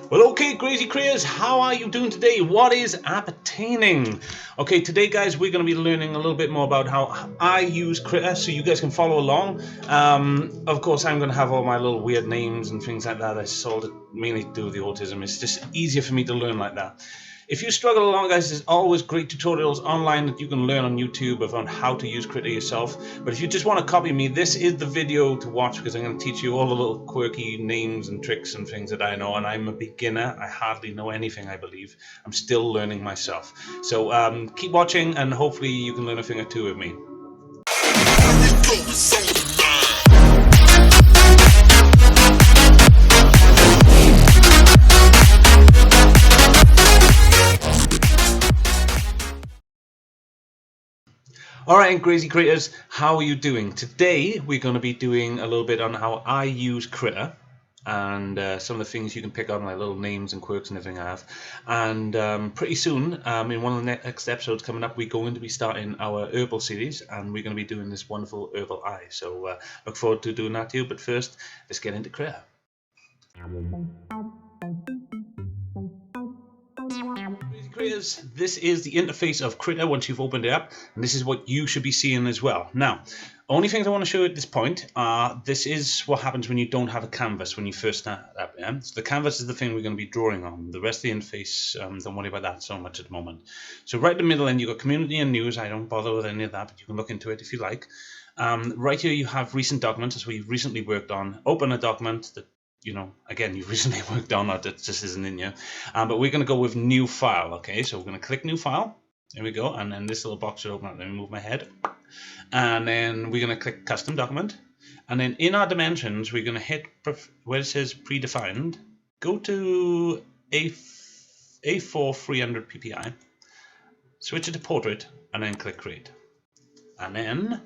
Well, okay, Grazy Creators, how are you doing today? What is appertaining? Okay, today, guys, we're going to be learning a little bit more about how I use Krita, so you guys can follow along. Of course, I'm going to have all my little weird names and things like that. It's all mainly to do with the autism. It's just easier for me to learn like that. If you struggle along, guys, there's always great tutorials online that you can learn on YouTube about how to use Krita yourself. But if you just want to copy me, this is the video to watch, because I'm going to teach you all the little quirky names and tricks and things that I know. And I'm a beginner. I hardly know anything, I believe. I'm still learning myself. So keep watching, and hopefully you can learn a thing or two with me. Alright, Grazy Creators, how are you doing? Today we're going to be doing a little bit on how I use Krita and some of the things you can pick on, like little names and quirks and everything I have. And pretty soon, in one of the next episodes coming up, we're going to be starting our Erple series, and we're going to be doing this wonderful Erple eye. So look forward to doing that too, but first, let's get into Krita. Creators, this is the interface of Krita once you've opened it up, and this is what you should be seeing as well. Now, only things I want to show you at this point are this is what happens when you don't have a canvas when you first start up. Yeah? So the canvas is the thing we're going to be drawing on. The rest of the interface, don't worry about that so much at the moment. So right in the middle, and you've got community and news. I don't bother with any of that, but you can look into it if you like. Right here you have recent documents. That's what you've recently worked on. Open a document that, you know, again, you've recently worked on, that just isn't in here. But we're going to go with new file. Okay, so we're going to click new file. There we go. And then this little box should open up. Let me move my head. And then we're going to click custom document. And then in our dimensions, we're going to hit where it says predefined. Go to A4 300 ppi. Switch it to portrait. And then click create. And then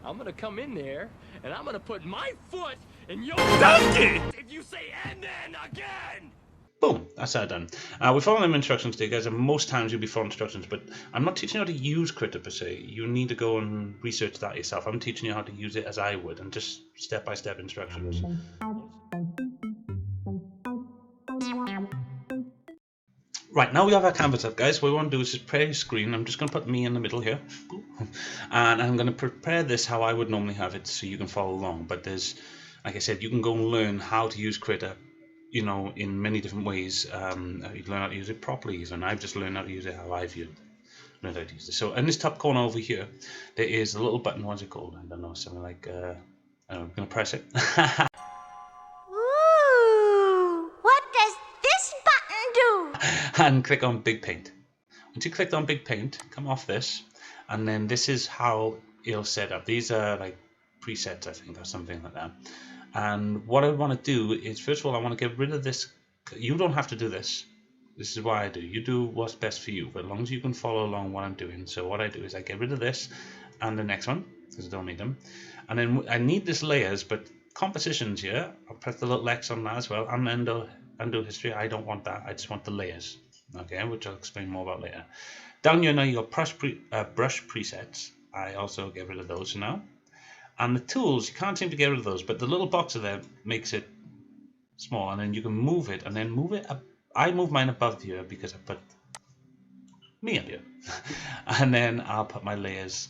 I'm gonna come in there and I'm gonna put my foot in your donkey if you say and then again. Boom, that's that done. We're following them instructions today, guys, and most times you'll be following instructions, but I'm not teaching you how to use Krita per se. You need to go and research that yourself. I'm teaching you how to use it as I would, and just step-by-step instructions. Right, now we have our canvas up, guys. What we want to do is just prepare your screen. I'm just going to put me in the middle here. And I'm going to prepare this how I would normally have it so you can follow along. But there's, like I said, you can go and learn how to use Krita, you know, in many different ways. You can learn how to use it properly, and I've just learned how to use it how I've learned how to use it. So in this top corner over here, there is a little button. What's it called? I don't know, something like, I'm going to press it. Ooh, what does this button do? And click on Big Paint. Once you clicked on Big Paint, come off this, and then this is how it'll set up. These are like presets, I think, or something like that. And what I want to do is, first of all, I want to get rid of this. You don't have to do this. This is what I do. You do what's best for you, but as long as you can follow along what I'm doing. So what I do is I get rid of this and the next one, because I don't need them. And then I need this layers, but compositions here, I'll press the little X on that as well. And undo history, I don't want that. I just want the layers, okay, which I'll explain more about later. Down here now you got brush presets. I also get rid of those for now. And the tools, you can't seem to get rid of those, but the little box there makes it small, and then you can move it, and then move it up. I move mine above here because I put me up here. And then I'll put my layers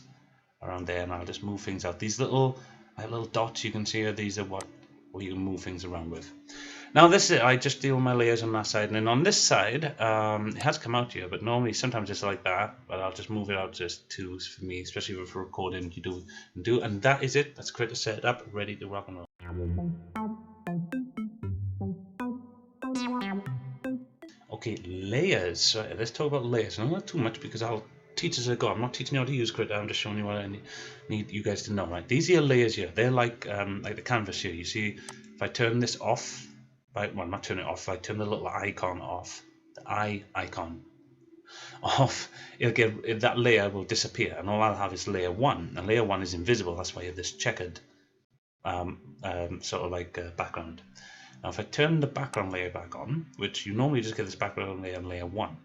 around there, and I'll just move things out. These little dots you can see here, these are what you can move things around with. Now this is it. I just deal with my layers on that side, and then on this side, it has come out here, but normally sometimes it's like that, but I'll just move it out just to, for me, especially for recording, you do, and that is it. That's Krita set up, ready to rock and roll. Okay, layers. So let's talk about layers. Not too much because I'll teach as I go. I'm not teaching you how to use Krita. I'm just showing you what I need you guys to know. Right? These are layers here. They're like the canvas here. You see, if I turn this off, well, not turn it off. If I turn the little icon off, the eye icon off, that layer will disappear, and all I'll have is layer 1. And layer 1 is invisible. That's why you have this checkered sort of like background. Now if I turn the background layer back on, which you normally just get this background layer on layer 1,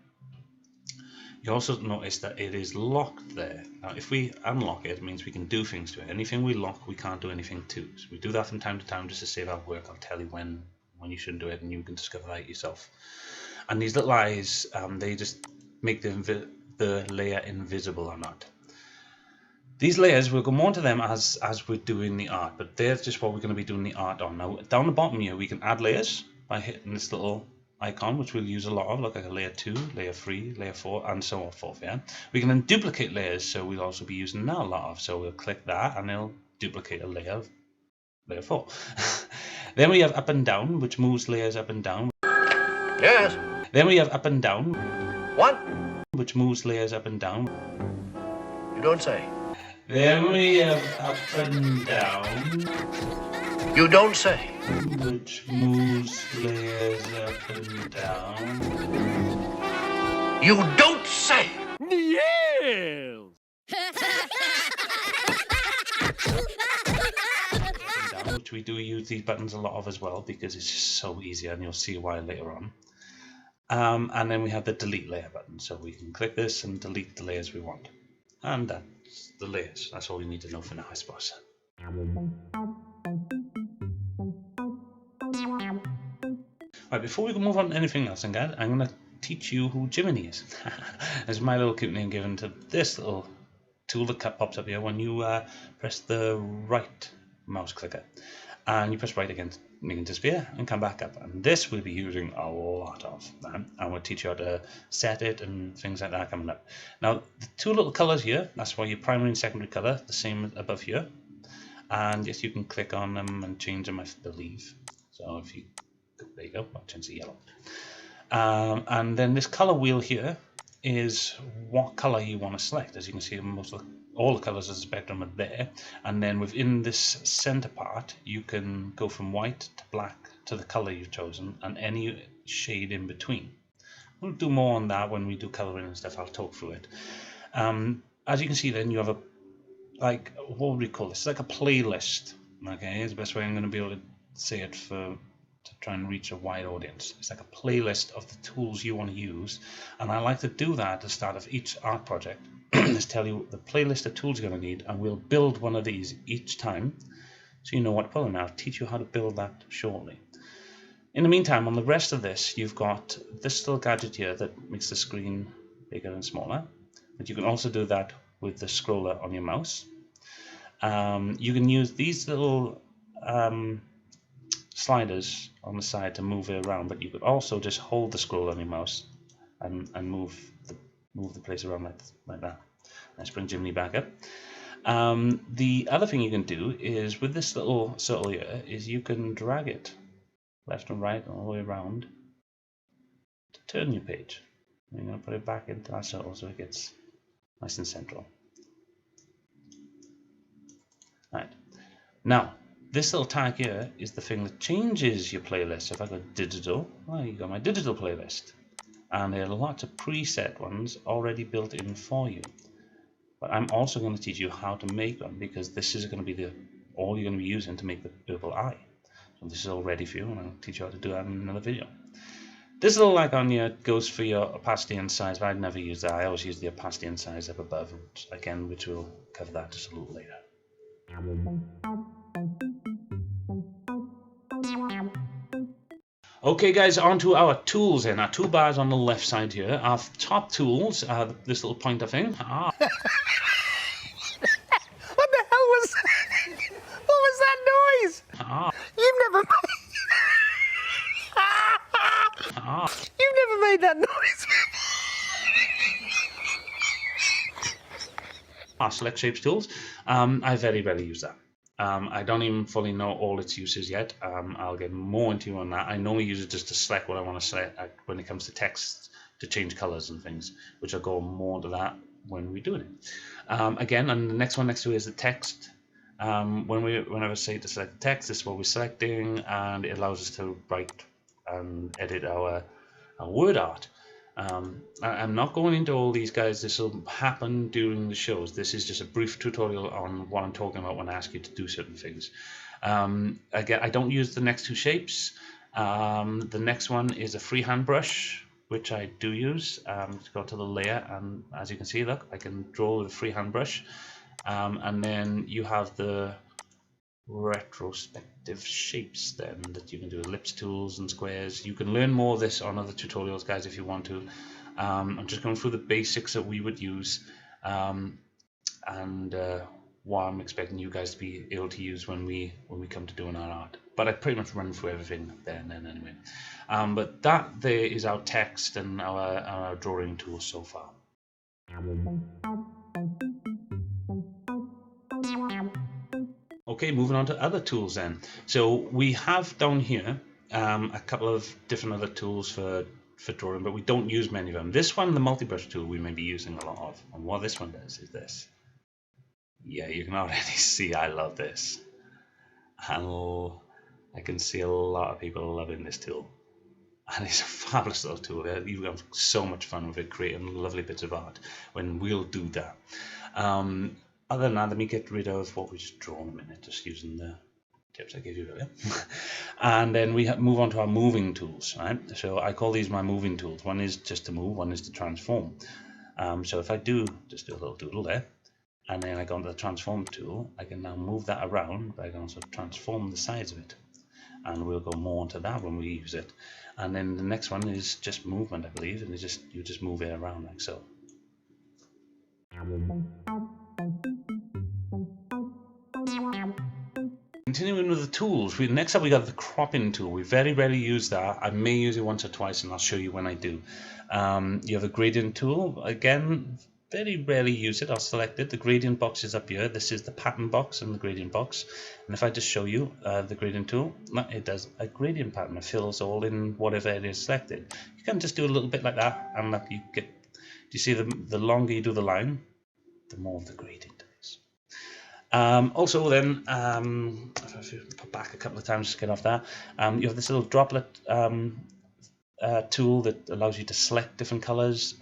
you also notice that it is locked there. Now if we unlock it, it means we can do things to it. Anything we lock, we can't do anything to. So we do that from time to time just to save our work. I'll tell you when when you shouldn't do it, and you can discover that yourself. And these little eyes, they just make the layer invisible or not. These layers, we'll go more into them as we're doing the art, but they're just what we're going to be doing the art on. Now, down the bottom here, we can add layers by hitting this little icon, which we'll use a lot of, like a layer 2, layer 3, layer 4, and so on forth. Yeah, we can then duplicate layers, so we'll also be using that a lot of. So we'll click that, and it'll duplicate a layer, layer 4. Then we have up and down, which moves layers up and down. Yes. Then we have up and down. What? Which moves layers up and down. You don't say. Then we have up and down. You don't say. Which moves layers up and down. You don't say. Yes. Down, which we do use these buttons a lot of as well because it's just so easy, and you'll see why later on. And then we have the delete layer button, so we can click this and delete the layers we want. And that's the layers. That's all you need to know for now, I suppose. Right, before we move on to anything else, I'm going to teach you who Jiminy is. It's my little cute name given to this little tool that pops up here when you press the right mouse clicker. And you press right again to make it disappear and come back up. And this we'll be using a lot of. And we'll teach you how to set it and things like that coming up. Now, the two little colors here, that's why your primary and secondary color, the same above here. And yes, you can click on them and change them, I believe. So if you, there you go, I'll change the yellow. And then this color wheel here is what color you want to select. As you can see, all the colors of the spectrum are there, and then within this center part you can go from white to black to the color you've chosen and any shade in between. We'll do more on that when we do coloring and stuff. I'll talk through it. As you can see, then you have a, like, what would we call this? It's like a playlist. Okay, is the best way I'm going to be able to say it to try and reach a wide audience. It's like a playlist of the tools you want to use, and I like to do that at the start of each art project. Just tell you the playlist of tools you're going to need, and we'll build one of these each time so you know what to pull in. I'll teach you how to build that shortly. In the meantime, on the rest of this, you've got this little gadget here that makes the screen bigger and smaller, but you can also do that with the scroller on your mouse. You can use these little sliders on the side to move it around, but you could also just hold the scroller on your mouse and move the place around like that. Let's bring Jiminy back up. The other thing you can do is with this little circle here is you can drag it left and right all the way around to turn your page. You're going to put it back into that circle so it gets nice and central. Right. Now, this little tag here is the thing that changes your playlist. If I go digital, well, you got my digital playlist. And there are lots of preset ones already built in for you. But I'm also going to teach you how to make them, because this is going to be all you're going to be using to make the purple eye. So this is all ready for you, and I'll teach you how to do that in another video. This little icon here goes for your opacity and size, but I'd never use that. I always use the opacity and size up above, again, which we'll cover that just a little later. Okay guys, on to our tools then. Our toolbars on the left side here. Our top tools are this little pointer thing. What the hell was that? What was that noise? You've never You've never made that noise. Our select shapes tools. I very rarely use that. I don't even fully know all its uses yet. I'll get more into on that. I normally use it just to select what I want to select when it comes to text, to change colors and things, which I'll go more into that when we're doing it. Again, and the next one next to it is the text. Whenever I say to select the text, this is what we're selecting, and it allows us to write and edit our word art. I'm not going into all these, guys. This will happen during the shows. This is just a brief tutorial on what I'm talking about when I ask you to do certain things. Again, I don't use the next two shapes. The next one is a freehand brush, which I do use. To go to the layer, and as you can see, look, I can draw with a freehand brush. And then you have the retrospective shapes then that you can do, ellipse tools and squares. You can learn more of this on other tutorials, guys, if you want to. I'm just going through the basics that we would use, and what I'm expecting you guys to be able to use when we come to doing our art. But I pretty much run through everything there and then anyway. But that there is our text and our drawing tools so far. Okay, moving on to other tools then. So we have down here a couple of different other tools for drawing, but we don't use many of them. This one, the multi-brush tool, we may be using a lot of. And what this one does is this. Yeah, you can already see I love this. And I can see a lot of people loving this tool. And it's a fabulous little tool. You have so much fun with it, creating lovely bits of art when we'll do that. Other than that, let me get rid of what we just drawn a minute, just using the tips I gave you earlier. And then we move on to our moving tools, right? So I call these my moving tools. One is just to move, one is to transform. So if I just do a little doodle there, and then I go into the transform tool, I can now move that around, but I can also transform the sides of it. And we'll go more into that when we use it. And then the next one is just movement, I believe, and you just move it around like so. Continuing with the tools, next up we got the cropping tool. We very rarely use that. I may use it once or twice, and I'll show you when I do. You have the gradient tool. Again, very rarely use it. I'll select it. The gradient box is up here. This is the pattern box and the gradient box. And if I just show you the gradient tool, it does a gradient pattern. It fills all in whatever area is selected. You can just do a little bit like that, and look, you get. Do you see the longer you do the line, the more of the gradient is. Also then, if you put back a couple of times to get off that, you have this little droplet tool that allows you to select different colors.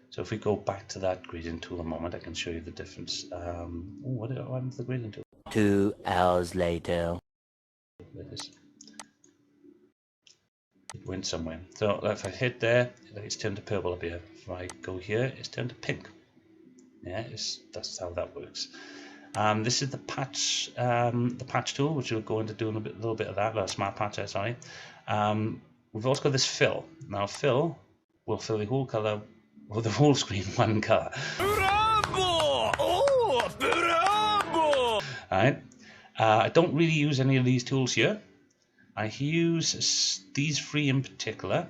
So if we go back to that gradient tool a moment, I can show you the difference. What happened to the gradient tool? 2 hours later. There it is. It went somewhere. So if I hit there, it's turned to purple up here. If I go here, it's turned to pink. Yeah, that's how that works. This is the patch tool, which we'll go into doing a little bit of that. Smart patch, sorry. We've also got this fill. Now fill will fill the whole color, or the whole screen one color. Bravo! Oh, bravo! Alright. I don't really use any of these tools here. I use these three in particular: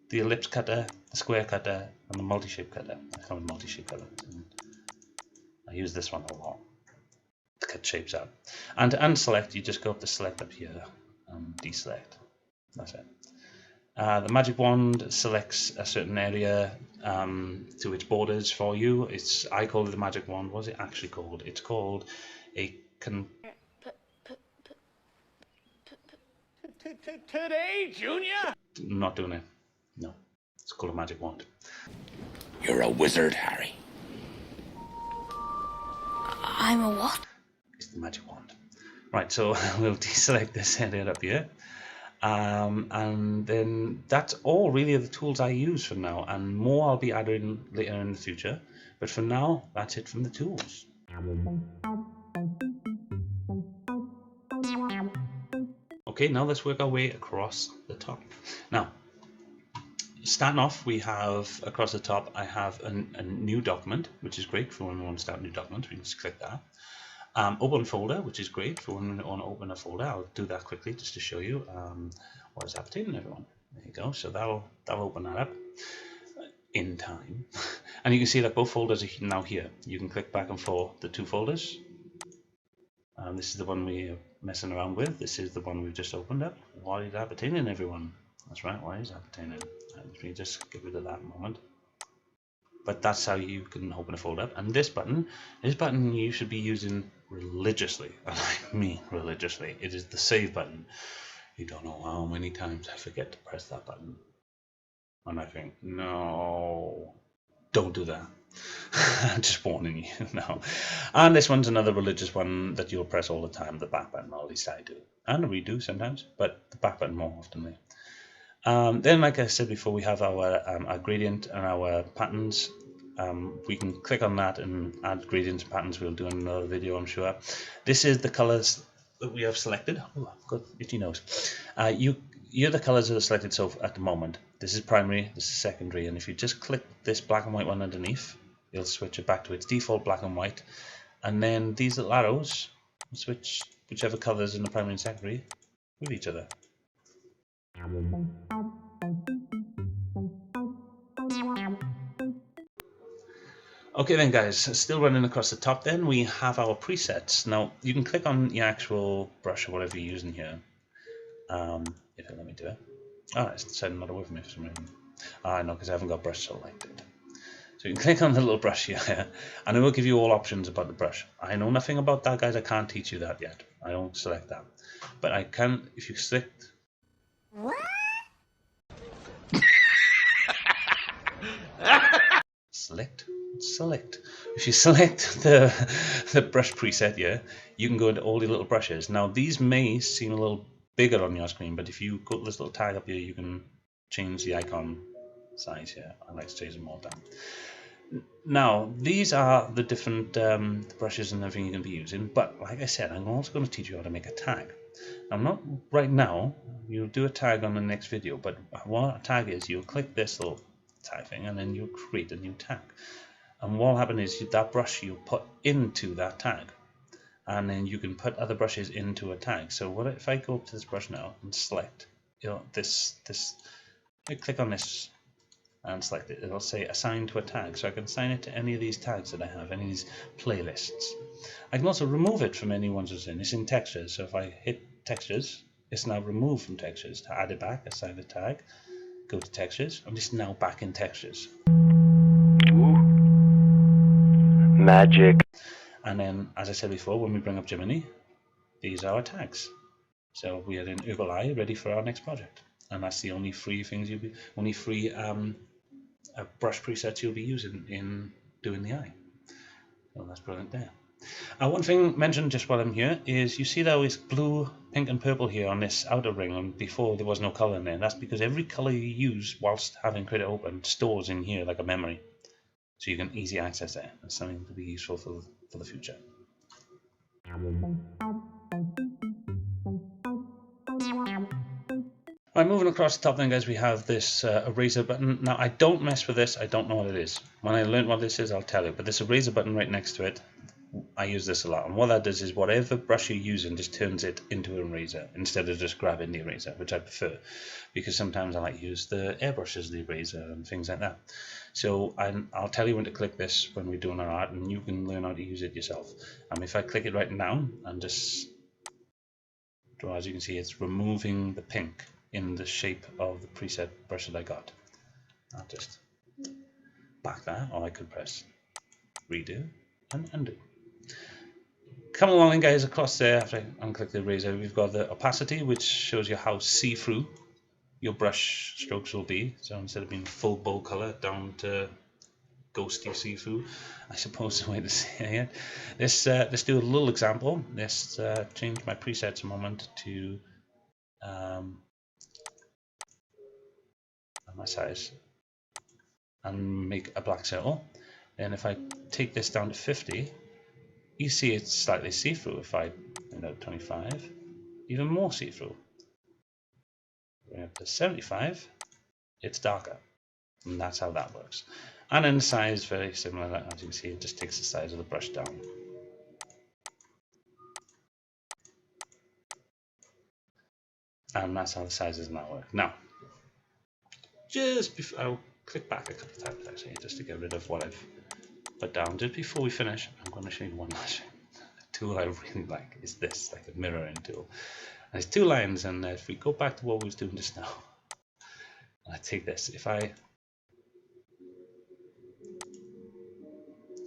the ellipse cutter, the square cutter, and the multi-shape cutter. I call it multi-shape cutter. I use this one a lot to cut shapes out. And to unselect, you just go up to select up here and deselect. That's it. The magic wand selects a certain area to its borders for you. I call it the magic wand. What's it actually called? It's called a Today, Junior? Not doing it. No. It's called a magic wand. You're a wizard, Harry. I'm a what? It's the magic wand. Right, so we'll deselect this area up here. And then that's all really the tools I use for now, and more I'll be adding later in the future. But for now, that's it from the tools. Okay, now let's work our way across the top. Now, starting off, we have across the top, I have a new document, which is great for when we want to start a new document. We can just click that. Open folder, which is great for when we want to open a folder. I'll do that quickly just to show you what is happening, everyone. There you go. So that'll open that up in time. And you can see that both folders are now here. You can click back and forth the two folders. This is the one we're messing around with. This is the one we've just opened up. What is happening, everyone? That's right, what is happening? Let me just get rid of that moment. But that's how you can open a folder up. And this button you should be using religiously. And I mean religiously. It is the save button. You don't know how many times I forget to press that button. And I think, no, don't do that. I'm just warning you now. And this one's another religious one that you'll press all the time, the back button, or at least I do. And we do sometimes, but the back button more often. Then, like I said before, we have our gradient and our patterns We can click on that and add gradients and patterns. We'll do in another video, I'm sure. This is the colors that we have selected. Oh, I've got itchy nose. You're the colors that are selected so at the moment. This is primary, this is secondary, and if you just click this black and white one underneath, it'll switch it back to its default black and white. And then these little arrows will switch whichever colors in the primary and secondary with each other. Okay then guys, still running across the top then, we have our presets. Now you can click on the actual brush or whatever you're using here. If it'll let me do it. Oh, it's decided not to work for me for some reason. I know, because I haven't got brush selected. So you can click on the little brush here, and it will give you all options about the brush. I know nothing about that, guys. I can't teach you that yet. I don't select that. But I can, if you select... What? Select. If you select the brush preset here, you can go into all the little brushes. Now these may seem a little bigger on your screen, but if you go to this little tag up here, you can change the icon size here. I like to change them all down. Now these are the different brushes and everything you can be using, but like I said, I'm also going to teach you how to make a tag. Now, not right now, you'll do a tag on the next video, but what a tag is, you'll click this little tag thing and then you'll create a new tag. And what will happen is that brush you put into that tag, and then you can put other brushes into a tag. So what if I go up to this brush now and select, I click on this and select it, it'll say assign to a tag, so I can assign it to any of these tags that I have, any of these playlists. I can also remove it from any ones it's in. It's in textures, so if I hit textures, it's now removed from textures. To add it back, assign a tag, go to textures, and it's now back in textures. Magic. And then, as I said before, when we bring up Gemini, these are our tags. So we are in Erple ready for our next project, and that's the only free things brush presets you'll be using in doing the eye. So that's brilliant there. One thing mentioned just while I'm here is you see there is blue, pink, and purple here on this outer ring, and before there was no color in there. That's because every color you use whilst having Krita open stores in here like a memory, so you can easily access it. That's something to be useful for the future. Right, moving across the top then, guys, we have this eraser button. Now, I don't mess with this. I don't know what it is. When I learn what this is, I'll tell you. But this eraser button right next to it, I use this a lot. And what that does is whatever brush you're using just turns it into an eraser instead of just grabbing the eraser, which I prefer. Because sometimes I like to use the airbrush as the eraser and things like that. So I'll tell you when to click this when we're doing our art, and you can learn how to use it yourself. If I click it right now and just draw, as you can see, it's removing the pink in the shape of the preset brush that I got. I'll just back that, or I could press redo and undo. Come along then, guys, across there. After I unclick the eraser, we've got the opacity, which shows you how see-through your brush strokes will be. So instead of being full bold color down to ghosty see-through, I suppose is the way to say it. Let's do a little example. Let's change my presets a moment to my size and make a black circle. And if I take this down to 50, you see it's slightly see-through. If I bring it up to 25, even more see-through. Bring it up to 75, it's darker. And that's how that works. And then the size, very similar. As you can see, it just takes the size of the brush down. And that's how the sizes now work. Now, just before, I'll click back a couple of times actually, just to get rid of what I've put down. Just before we finish, I'm going to show you one last thing. The tool I really like is this, like a mirroring tool. And there's two lines, and if we go back to what we was doing just now, I take this. If I,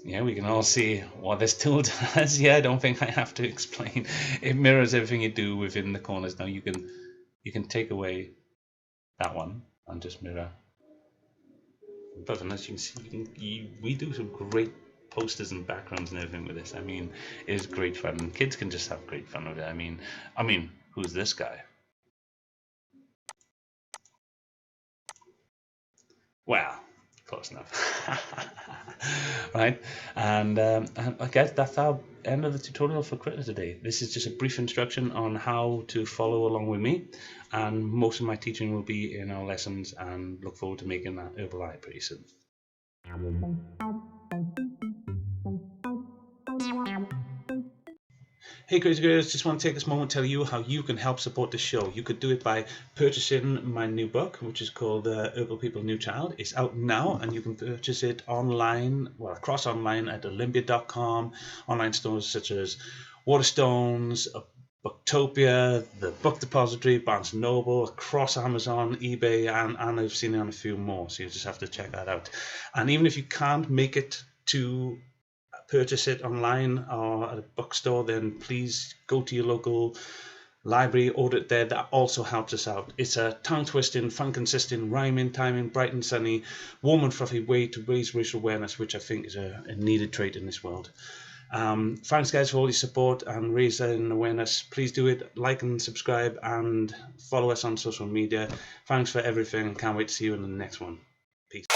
yeah, we can all see what this tool does. Yeah, I don't think I have to explain. It mirrors everything you do within the corners. Now you can take away that one and just mirror. But as you can see, we do some great posters and backgrounds and everything with this. I mean, it is great fun. Kids can just have great fun with it. I mean, who's this guy? Well, close enough. Right, and I guess that's our end of the tutorial for Krita today. This is just a brief instruction on how to follow along with me, and most of my teaching will be in our lessons, and look forward to making that Erple Eye pretty soon. Hey Grazy Gurus, just want to take this moment to tell you how you can help support the show. You could do it by purchasing my new book, which is called Erple People, New Child. It's out now, and you can purchase it online, well, across online at olympia.com, online stores such as Waterstones, Booktopia, the Book Depository, Barnes & Noble, across Amazon, eBay, and I've seen it on a few more, so you just have to check that out. And even if you can't make it to purchase it online or at a bookstore, then please go to your local library, order it there. That also helps us out. It's a tongue-twisting, fun-consisting, rhyming, timing, bright and sunny, warm and fluffy way to raise racial awareness, which I think is a needed trait in this world. Thanks guys for all your support and raising awareness. Please do it, like and subscribe, and follow us on social media. Thanks for everything. Can't wait to see you in the next one. Peace.